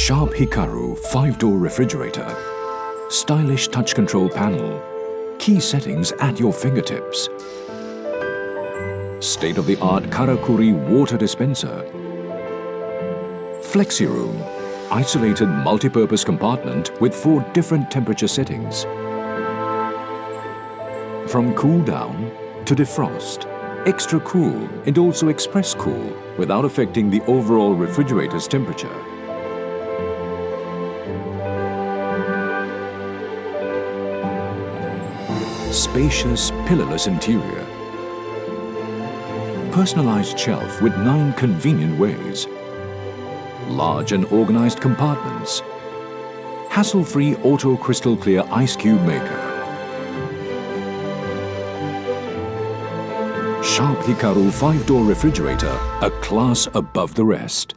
Sharp Hikaru 5-door refrigerator. Stylish touch control panel. Key settings at your fingertips. State-of-the-art Karakuri water dispenser. Flexi Room. Isolated multi-purpose compartment with 4 different temperature settings. From cool down to defrost, extra cool and also express cool without affecting the overall refrigerator's temperature. Spacious, pillarless interior. Personalized shelf with 9 convenient ways. Large and organized compartments. Hassle-free auto crystal clear ice cube maker. Sharp Hikaru 5-door refrigerator, a class above the rest.